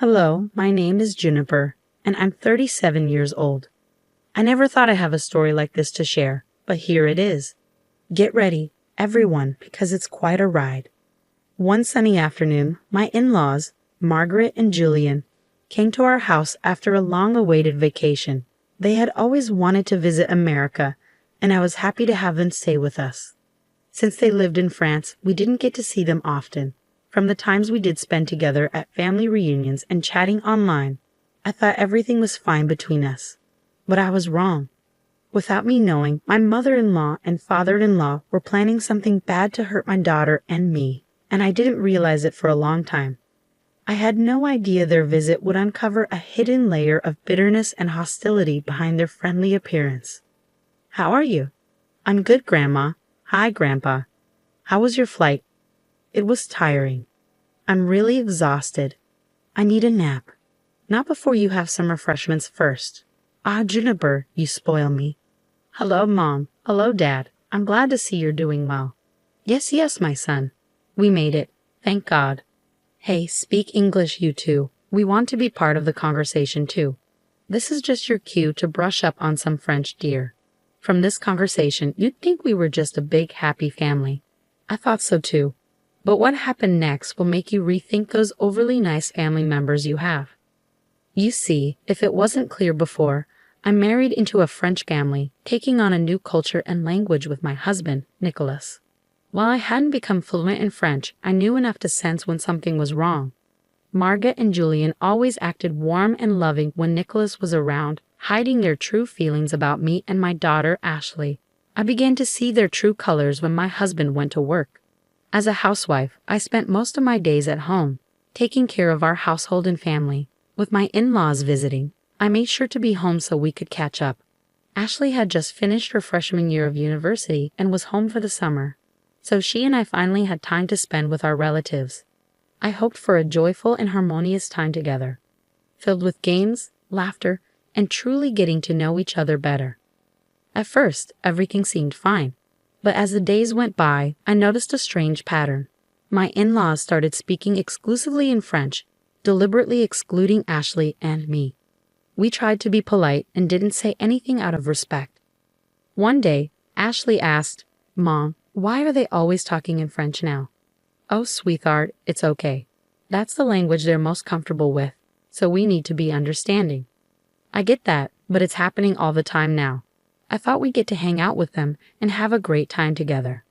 Hello, my name is Juniper, and I'm 37 years old. I never thought I'd have a story like this to share, but here it is. Get ready, everyone, because it's quite a ride. One sunny afternoon, my in-laws, Margaret and Julian, came to our house after a long-awaited vacation. They had always wanted to visit America, and I was happy to have them stay with us. Since they lived in France, we didn't get to see them often. From the times we did spend together at family reunions and chatting online, I thought everything was fine between us. But I was wrong. Without me knowing, my mother-in-law and father-in-law were planning something bad to hurt my daughter and me, and I didn't realize it for a long time. I had no idea their visit would uncover a hidden layer of bitterness and hostility behind their friendly appearance. "How are you?" "I'm good, Grandma." "Hi, Grandpa." "How was your flight?" "It was tiring." "I'm really exhausted. I need a nap." "Not before you have some refreshments first." "Ah, Juniper, you spoil me." "Hello, Mom. Hello, Dad. I'm glad to see you're doing well." "Yes, yes, my son. We made it. Thank God." "Hey, speak English, you two. We want to be part of the conversation too. This is just your cue to brush up on some French, dear. From this conversation, you'd think we were just a big, happy family." "I thought so too. But what happened next will make you rethink those overly nice family members you have. You see, if it wasn't clear before, I'm married into a French family, taking on a new culture and language with my husband, Nicholas. While I hadn't become fluent in French, I knew enough to sense when something was wrong. Margaret and Julian always acted warm and loving when Nicholas was around, hiding their true feelings about me and my daughter, Ashley. I began to see their true colors when my husband went to work. As a housewife, I spent most of my days at home, taking care of our household and family. With my in-laws visiting, I made sure to be home so we could catch up. Ashley had just finished her freshman year of university and was home for the summer, so she and I finally had time to spend with our relatives. I hoped for a joyful and harmonious time together, filled with games, laughter, and truly getting to know each other better. At first, everything seemed fine. But as the days went by, I noticed a strange pattern. My in-laws started speaking exclusively in French, deliberately excluding Ashley and me. We tried to be polite and didn't say anything out of respect. One day, Ashley asked, "Mom, why are they always talking in French now?" "Oh, sweetheart, it's okay. That's the language they're most comfortable with, so we need to be understanding." "I get that, but it's happening all the time now. I thought we'd get to hang out with them and have a great time together."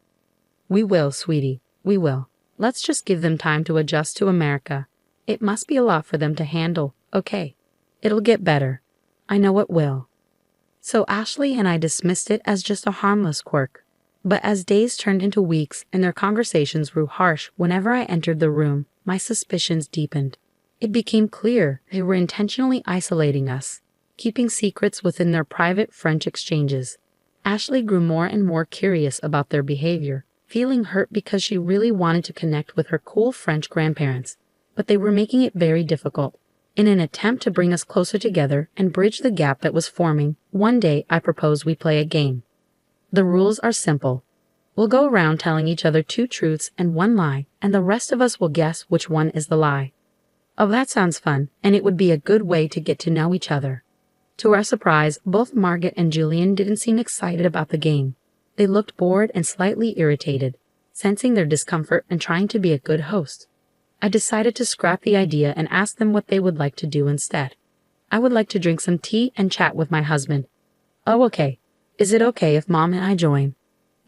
"We will, sweetie, we will. Let's just give them time to adjust to America. It must be a lot for them to handle, okay? It'll get better. I know it will." So Ashley and I dismissed it as just a harmless quirk. But as days turned into weeks and their conversations grew harsh whenever I entered the room, my suspicions deepened. It became clear they were intentionally isolating us, keeping secrets within their private French exchanges. Ashley grew more and more curious about their behavior, feeling hurt because she really wanted to connect with her cool French grandparents, but they were making it very difficult. In an attempt to bring us closer together and bridge the gap that was forming, one day I proposed we play a game. The rules are simple. We'll go around telling each other 2 truths and 1 lie, and the rest of us will guess which one is the lie. Oh, that sounds fun, and it would be a good way to get to know each other. To our surprise, both Margaret and Julian didn't seem excited about the game. They looked bored and slightly irritated, sensing their discomfort and trying to be a good host. I decided to scrap the idea and ask them what they would like to do instead. "I would like to drink some tea and chat with my husband." "Oh, okay. Is it okay if Mom and I join?"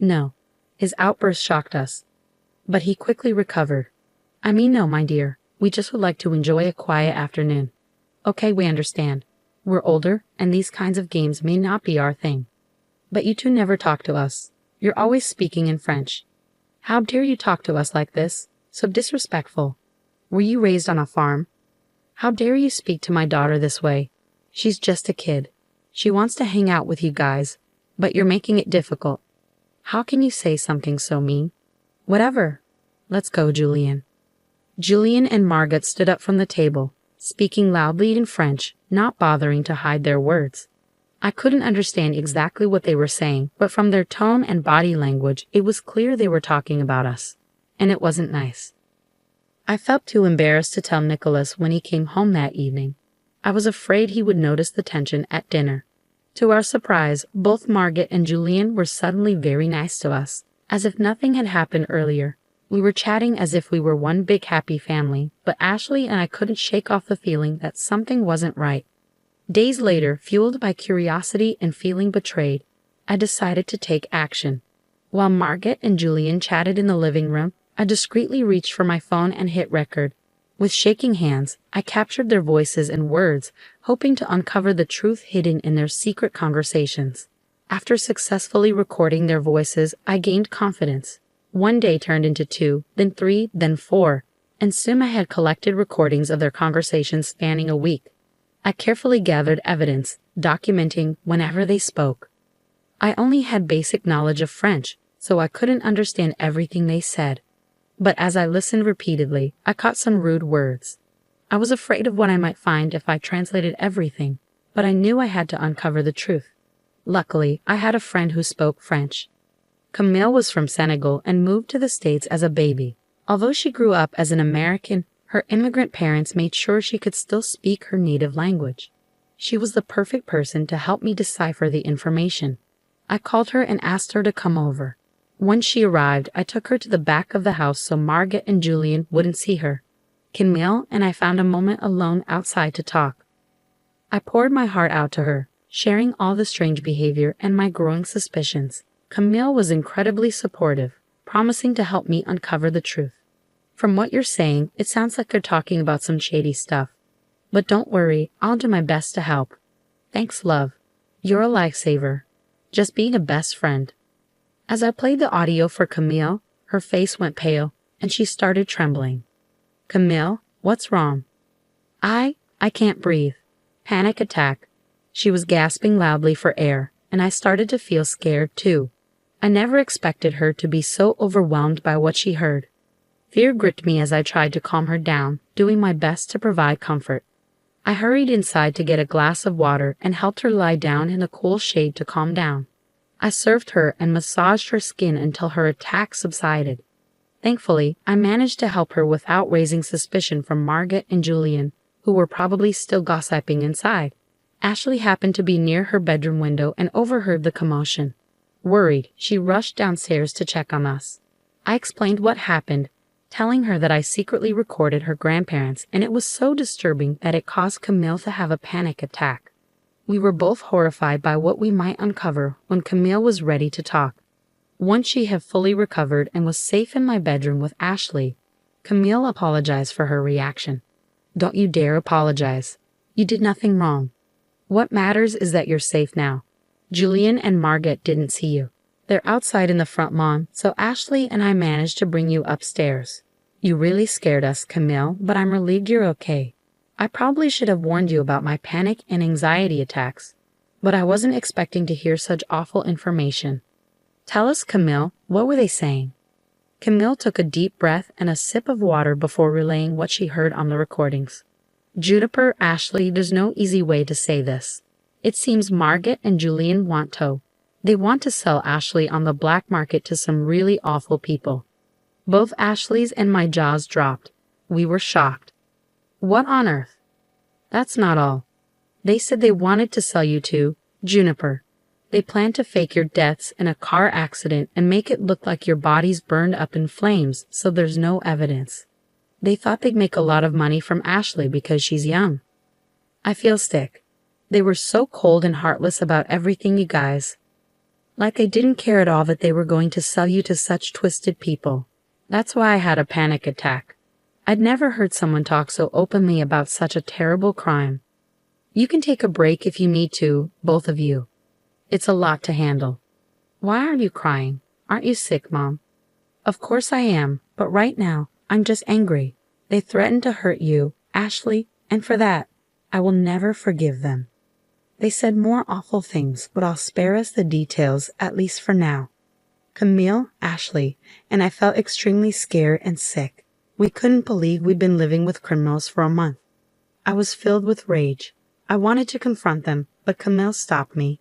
"No." His outburst shocked us, but he quickly recovered. "I mean, no, my dear. We just would like to enjoy a quiet afternoon." "Okay, we understand. We're older, and these kinds of games may not be our thing. But you two never talk to us. You're always speaking in French. How dare you talk to us like this? So disrespectful. Were you raised on a farm? How dare you speak to my daughter this way? She's just a kid. She wants to hang out with you guys, but you're making it difficult. How can you say something so mean?" "Whatever. Let's go, Julian." Julian and Margaret stood up from the table, speaking loudly in French, not bothering to hide their words. I couldn't understand exactly what they were saying, but from their tone and body language, it was clear they were talking about us. And it wasn't nice. I felt too embarrassed to tell Nicholas when he came home that evening. I was afraid he would notice the tension at dinner. To our surprise, both Margaret and Julian were suddenly very nice to us, as if nothing had happened earlier. We were chatting as if we were one big happy family, but Ashley and I couldn't shake off the feeling that something wasn't right. Days later, fueled by curiosity and feeling betrayed, I decided to take action. While Margaret and Julian chatted in the living room, I discreetly reached for my phone and hit record. With shaking hands, I captured their voices and words, hoping to uncover the truth hidden in their secret conversations. After successfully recording their voices, I gained confidence. One day turned into 2, then 3, then 4, and soon I had collected recordings of their conversations spanning a week. I carefully gathered evidence, documenting whenever they spoke. I only had basic knowledge of French, so I couldn't understand everything they said. But as I listened repeatedly, I caught some rude words. I was afraid of what I might find if I translated everything, but I knew I had to uncover the truth. Luckily, I had a friend who spoke French. Camille was from Senegal and moved to the States as a baby. Although she grew up as an American, her immigrant parents made sure she could still speak her native language. She was the perfect person to help me decipher the information. I called her and asked her to come over. Once she arrived, I took her to the back of the house so Margaret and Julian wouldn't see her. Camille and I found a moment alone outside to talk. I poured my heart out to her, sharing all the strange behavior and my growing suspicions. Camille was incredibly supportive, promising to help me uncover the truth. From what you're saying, it sounds like you're talking about some shady stuff. But don't worry, I'll do my best to help. Thanks, love. You're a lifesaver. Just being a best friend. As I played the audio for Camille, her face went pale, and she started trembling. Camille, what's wrong? I can't breathe. Panic attack. She was gasping loudly for air, and I started to feel scared too. I never expected her to be so overwhelmed by what she heard. Fear gripped me as I tried to calm her down, doing my best to provide comfort. I hurried inside to get a glass of water and helped her lie down in the cool shade to calm down. I served her and massaged her skin until her attack subsided. Thankfully, I managed to help her without raising suspicion from Margaret and Julian, who were probably still gossiping inside. Ashley happened to be near her bedroom window and overheard the commotion. Worried, she rushed downstairs to check on us. I explained what happened, telling her that I secretly recorded her grandparents, and it was so disturbing that it caused Camille to have a panic attack. We were both horrified by what we might uncover when Camille was ready to talk. Once she had fully recovered and was safe in my bedroom with Ashley, Camille apologized for her reaction. Don't you dare apologize. You did nothing wrong. What matters is that you're safe now. Julian and Margaret didn't see you. They're outside in the front lawn, so Ashley and I managed to bring you upstairs. You really scared us, Camille, but I'm relieved you're okay. I probably should have warned you about my panic and anxiety attacks, but I wasn't expecting to hear such awful information. Tell us, Camille, what were they saying? Camille took a deep breath and a sip of water before relaying what she heard on the recordings. Juniper, Ashley, there's no easy way to say this. It seems Margaret and Julian want to. They want to sell Ashley on the black market to some really awful people. Both Ashley's and my jaws dropped. We were shocked. What on earth? That's not all. They said they wanted to sell you to Juniper. They planned to fake your deaths in a car accident and make it look like your body's burned up in flames so there's no evidence. They thought they'd make a lot of money from Ashley because she's young. I feel sick. They were so cold and heartless about everything, you guys. Like I didn't care at all that they were going to sell you to such twisted people. That's why I had a panic attack. I'd never heard someone talk so openly about such a terrible crime. You can take a break if you need to, both of you. It's a lot to handle. Why are you crying? Aren't you sick, Mom? Of course I am, but right now, I'm just angry. They threatened to hurt you, Ashley, and for that, I will never forgive them. They said more awful things, but I'll spare us the details, at least for now. Camille, Ashley, and I felt extremely scared and sick. We couldn't believe we'd been living with criminals for a month. I was filled with rage. I wanted to confront them, but Camille stopped me.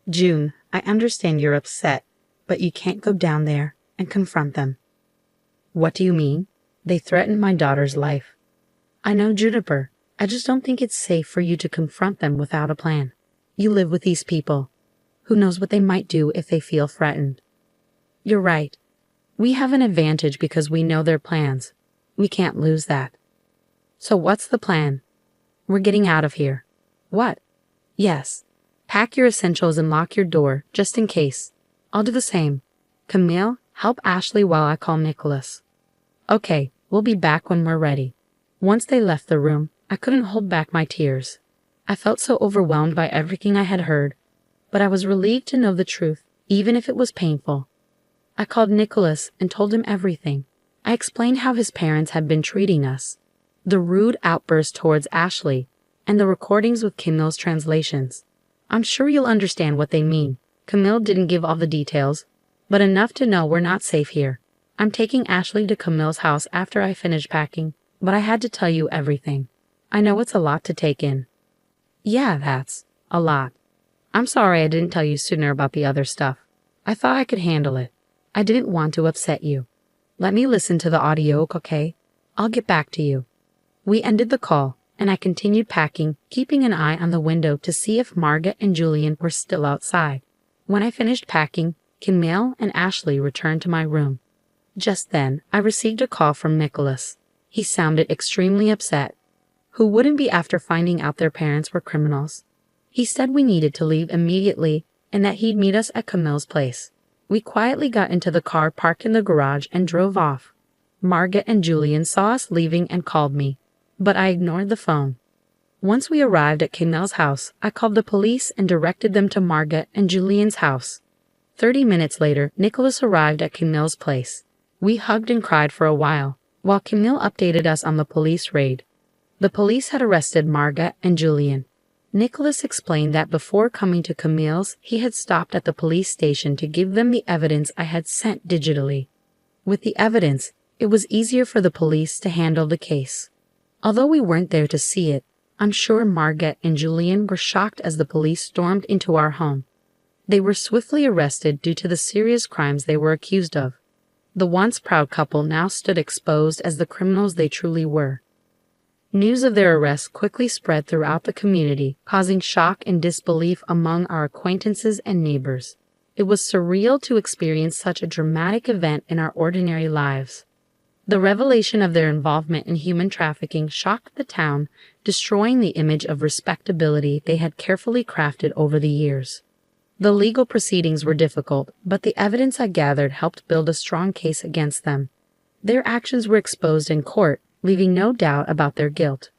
June, I understand you're upset, but you can't go down there and confront them. What do you mean? They threatened my daughter's life. I know, Juniper. I just don't think it's safe for you to confront them without a plan. You live with these people. Who knows what they might do if they feel threatened? You're right. We have an advantage because we know their plans. We can't lose that. So what's the plan? We're getting out of here. What? Yes. Pack your essentials and lock your door, just in case. I'll do the same. Camille, help Ashley while I call Nicholas. Okay, we'll be back when we're ready. Once they left the room, I couldn't hold back my tears. I felt so overwhelmed by everything I had heard, but I was relieved to know the truth, even if it was painful. I called Nicholas and told him everything. I explained how his parents had been treating us, the rude outburst towards Ashley, and the recordings with Camille's translations. I'm sure you'll understand what they mean. Camille didn't give all the details, but enough to know we're not safe here. I'm taking Ashley to Camille's house after I finish packing, but I had to tell you everything. I know it's a lot to take in. Yeah, that's a lot. I'm sorry I didn't tell you sooner about the other stuff. I thought I could handle it. I didn't want to upset you. Let me listen to the audio, okay? I'll get back to you. We ended the call, and I continued packing, keeping an eye on the window to see if Margaret and Julian were still outside. When I finished packing, Camille and Ashley returned to my room. Just then, I received a call from Nicholas. He sounded extremely upset. Who wouldn't be after finding out their parents were criminals? He said we needed to leave immediately and that he'd meet us at Camille's place. We quietly got into the car parked in the garage and drove off. Margaret and Julian saw us leaving and called me, but I ignored the phone. Once we arrived at Camille's house, I called the police and directed them to Margaret and Julian's house. 30 minutes later, Nicholas arrived at Camille's place. We hugged and cried for a while Camille updated us on the police raid. The police had arrested Margaret and Julian. Nicholas explained that before coming to Camille's, he had stopped at the police station to give them the evidence I had sent digitally. With the evidence, it was easier for the police to handle the case. Although we weren't there to see it, I'm sure Margaret and Julian were shocked as the police stormed into our home. They were swiftly arrested due to the serious crimes they were accused of. The once proud couple now stood exposed as the criminals they truly were. News of their arrest quickly spread throughout the community, causing shock and disbelief among our acquaintances and neighbors. It was surreal to experience such a dramatic event in our ordinary lives. The revelation of their involvement in human trafficking shocked the town, destroying the image of respectability they had carefully crafted over the years. The legal proceedings were difficult, but the evidence I gathered helped build a strong case against them. Their actions were exposed in court, leaving no doubt about their guilt.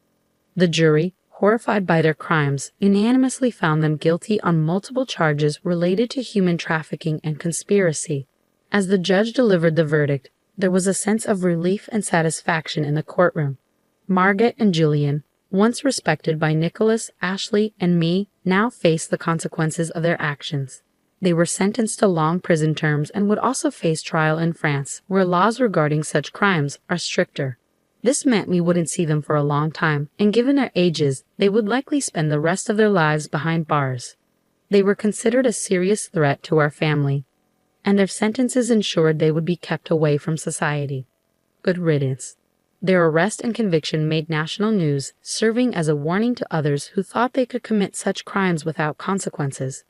The jury, horrified by their crimes, unanimously found them guilty on multiple charges related to human trafficking and conspiracy. As the judge delivered the verdict, there was a sense of relief and satisfaction in the courtroom. Margaret and Julian, once respected by Nicholas, Ashley, and me, now faced the consequences of their actions. They were sentenced to long prison terms and would also face trial in France, where laws regarding such crimes are stricter. This meant we wouldn't see them for a long time, and given their ages, they would likely spend the rest of their lives behind bars. They were considered a serious threat to our family, and their sentences ensured they would be kept away from society. Good riddance. Their arrest and conviction made national news, serving as a warning to others who thought they could commit such crimes without consequences.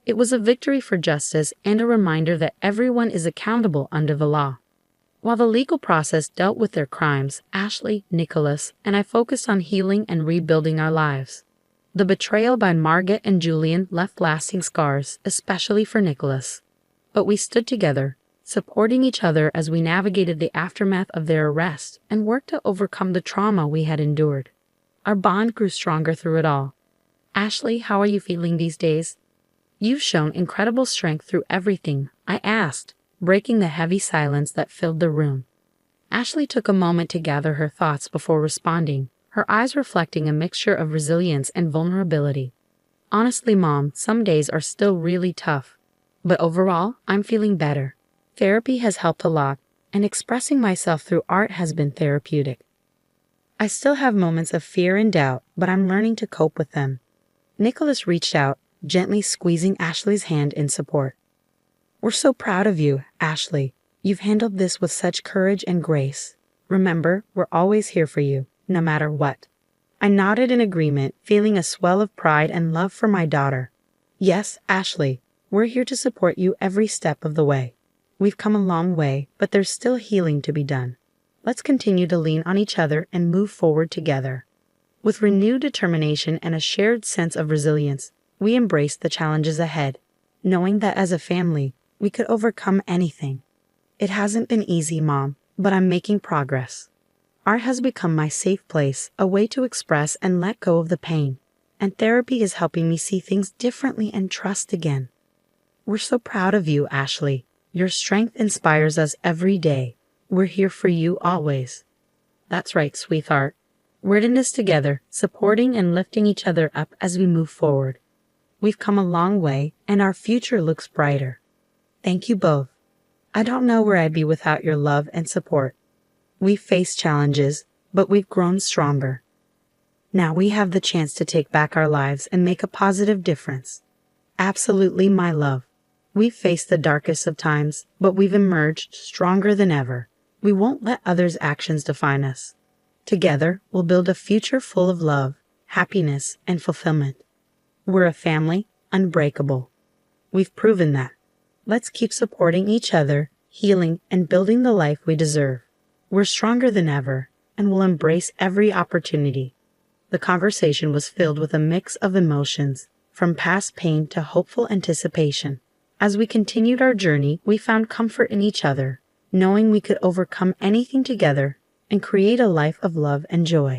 It was a victory for justice and a reminder that everyone is accountable under the law. While the legal process dealt with their crimes, Ashley, Nicholas, and I focused on healing and rebuilding our lives. The betrayal by Margaret and Julian left lasting scars, especially for Nicholas. But we stood together, supporting each other as we navigated the aftermath of their arrest and worked to overcome the trauma we had endured. Our bond grew stronger through it all. Ashley, how are you feeling these days? You've shown incredible strength through everything, I asked, breaking the heavy silence that filled the room. Ashley took a moment to gather her thoughts before responding, her eyes reflecting a mixture of resilience and vulnerability. Honestly, Mom, some days are still really tough. But overall, I'm feeling better. Therapy has helped a lot, and expressing myself through art has been therapeutic. I still have moments of fear and doubt, but I'm learning to cope with them. Nicholas reached out, gently squeezing Ashley's hand in support. We're so proud of you, Ashley. You've handled this with such courage and grace. Remember, we're always here for you, no matter what. I nodded in agreement, feeling a swell of pride and love for my daughter. Yes, Ashley, we're here to support you every step of the way. We've come a long way, but there's still healing to be done. Let's continue to lean on each other and move forward together. With renewed determination and a shared sense of resilience, we embrace the challenges ahead, knowing that as a family, we could overcome anything. It hasn't been easy, Mom, but I'm making progress. Art has become my safe place, a way to express and let go of the pain, and therapy is helping me see things differently and trust again. We're so proud of you, Ashley. Your strength inspires us every day. We're here for you always. That's right, sweetheart. We're in this together, supporting and lifting each other up as we move forward. We've come a long way, and our future looks brighter. Thank you both. I don't know where I'd be without your love and support. We've faced challenges, but we've grown stronger. Now we have the chance to take back our lives and make a positive difference. Absolutely, my love. We've faced the darkest of times, but we've emerged stronger than ever. We won't let others' actions define us. Together, we'll build a future full of love, happiness, and fulfillment. We're a family, unbreakable. We've proven that. Let's keep supporting each other, healing, and building the life we deserve. We're stronger than ever, and we'll embrace every opportunity. The conversation was filled with a mix of emotions, from past pain to hopeful anticipation. As we continued our journey, we found comfort in each other, knowing we could overcome anything together and create a life of love and joy.